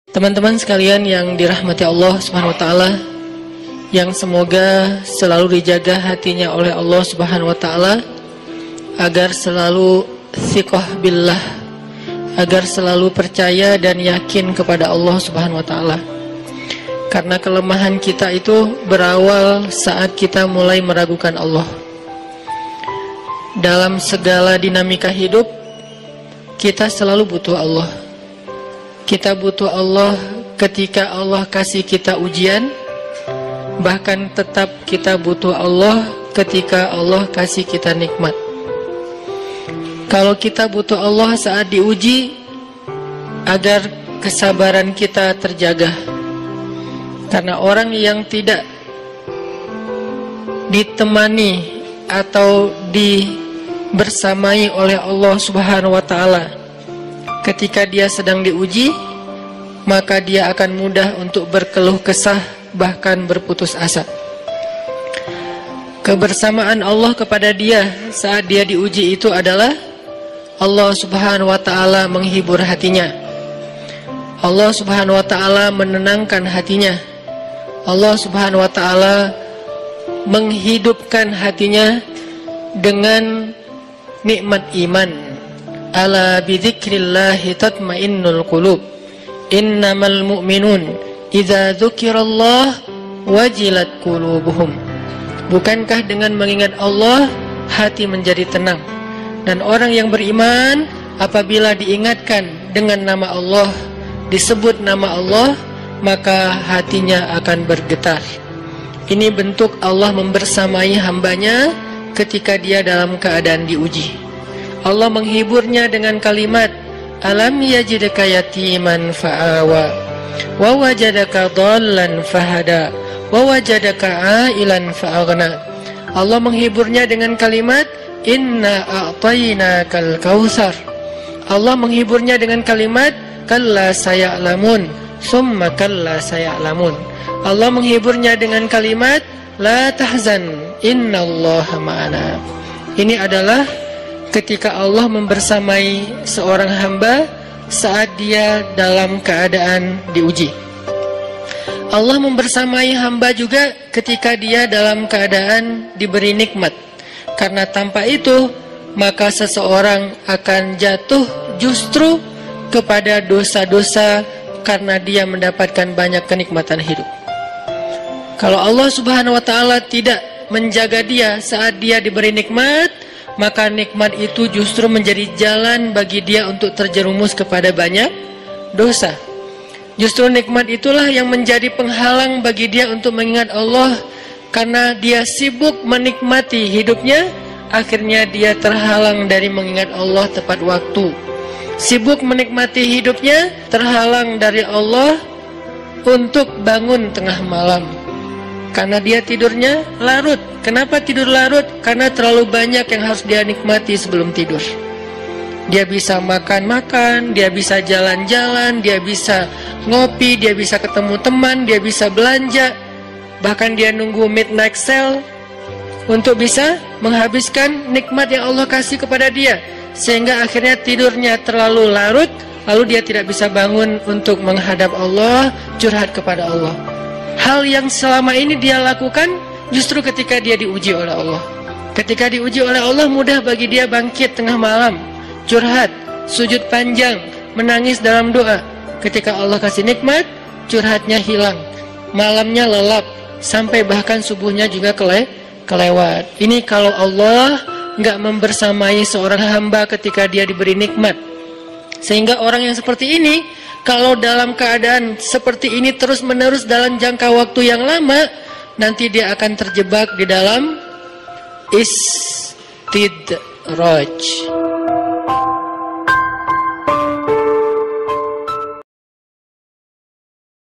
Teman-teman sekalian yang dirahmati Allah Subhanahu wa taala, yang semoga selalu dijaga hatinya oleh Allah Subhanahu wa taala agar selalu thiqah billah, agar selalu percaya dan yakin kepada Allah Subhanahu wa taala. Karena kelemahan kita itu berawal saat kita mulai meragukan Allah. Dalam segala dinamika hidup, kita selalu butuh Allah. Kita butuh Allah ketika Allah kasih kita ujian. Bahkan tetap kita butuh Allah ketika Allah kasih kita nikmat. Kalau kita butuh Allah saat diuji, agar kesabaran kita terjaga. Karena orang yang tidak ditemani atau dibersamai oleh Allah Subhanahu wa taala ketika dia sedang diuji, maka dia akan mudah untuk berkeluh kesah, bahkan berputus asa. Kebersamaan Allah kepada dia saat dia diuji itu adalah Allah Subhanahu wa taala menghibur hatinya. Allah Subhanahu wa taala menenangkan hatinya. Allah Subhanahu wa taala menghidupkan hatinya dengan nikmat iman. Ala bidzikrillahi tatmainnul qulub. Innamal mu'minun idza dzukirallah wajilat qulubuhum. Bukankah dengan mengingat Allah hati menjadi tenang? Dan orang yang beriman apabila diingatkan dengan nama Allah, disebut nama Allah, maka hatinya akan bergetar. Ini bentuk Allah membersamai hambanya ketika dia dalam keadaan diuji. Allah menghiburnya dengan kalimat, alam yajidka yatiman fa'awa wa wajadaka dhallan fahada wa wajadaka ailan fa'aghna. Allah menghiburnya dengan kalimat, inna a'tainakal kautsar. Allah menghiburnya dengan kalimat, kalla saya'lamun summa kalla saya'lamun. Allah menghiburnya dengan kalimat, la tahzan innallaha ma'ana. Ini adalah ketika Allah membersamai seorang hamba saat dia dalam keadaan diuji. Allah membersamai hamba juga ketika dia dalam keadaan diberi nikmat. Karena tanpa itu, maka seseorang akan jatuh justru kepada dosa-dosa karena dia mendapatkan banyak kenikmatan hidup. Kalau Allah Subhanahu wa taala tidak menjaga dia saat dia diberi nikmat, maka nikmat itu justru menjadi jalan bagi dia untuk terjerumus kepada banyak dosa. Justru nikmat itulah yang menjadi penghalang bagi dia untuk mengingat Allah. Karena dia sibuk menikmati hidupnya, akhirnya dia terhalang dari mengingat Allah tepat waktu. Sibuk menikmati hidupnya, terhalang dari Allah untuk bangun tengah malam. Karena dia tidurnya larut. Kenapa tidur larut? Karena terlalu banyak yang harus dia nikmati sebelum tidur. Dia bisa makan-makan, dia bisa jalan-jalan, dia bisa ngopi, dia bisa ketemu teman, dia bisa belanja. Bahkan dia nunggu midnight sale untuk bisa menghabiskan nikmat yang Allah kasih kepada dia. Sehingga akhirnya tidurnya terlalu larut, lalu dia tidak bisa bangun untuk menghadap Allah, curhat kepada Allah. Hal yang selama ini dia lakukan justru ketika dia diuji oleh Allah. Ketika diuji oleh Allah, mudah bagi dia bangkit tengah malam, curhat, sujud panjang, menangis dalam doa. Ketika Allah kasih nikmat, curhatnya hilang, malamnya lelap, sampai bahkan subuhnya juga kelewat. Ini kalau Allah nggak membersamai seorang hamba ketika dia diberi nikmat. Sehingga orang yang seperti ini, kalau dalam keadaan seperti ini terus-menerus dalam jangka waktu yang lama, nanti dia akan terjebak di dalam istidraj.